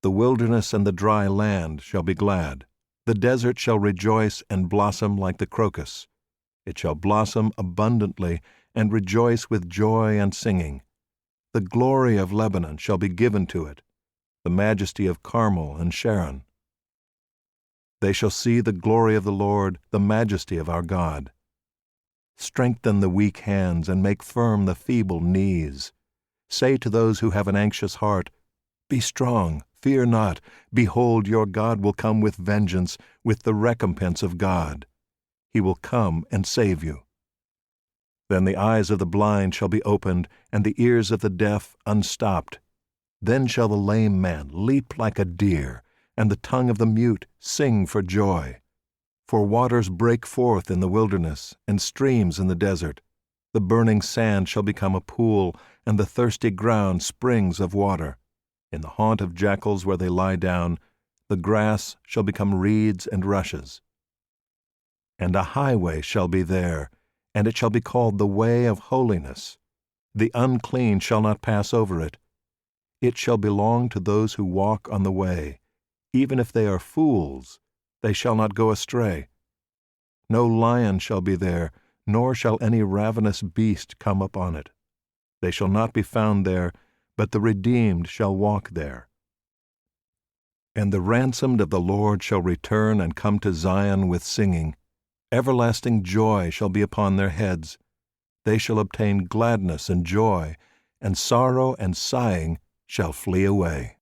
The wilderness and the dry land shall be glad. The desert shall rejoice and blossom like the crocus. It shall blossom abundantly and rejoice with joy and singing. The glory of Lebanon shall be given to it, the majesty of Carmel and Sharon. They shall see the glory of the Lord, the majesty of our God. Strengthen the weak hands and make firm the feeble knees. Say to those who have an anxious heart, Be strong, fear not. Behold, your God will come with vengeance, with the recompense of God. He will come and save you. Then the eyes of the blind shall be opened, and the ears of the deaf unstopped. Then shall the lame man leap like a deer, and the tongue of the mute sing for joy. For waters break forth in the wilderness, and streams in the desert. The burning sand shall become a pool, and the thirsty ground springs of water. In the haunt of jackals where they lie down, the grass shall become reeds and rushes. And a highway shall be there, and it shall be called the way of holiness. The unclean shall not pass over it. It shall belong to those who walk on the way. Even if they are fools, they shall not go astray. No lion shall be there, nor shall any ravenous beast come upon it. They shall not be found there, but the redeemed shall walk there. And the ransomed of the Lord shall return and come to Zion with singing. Everlasting joy shall be upon their heads. They shall obtain gladness and joy, and sorrow and sighing shall flee away.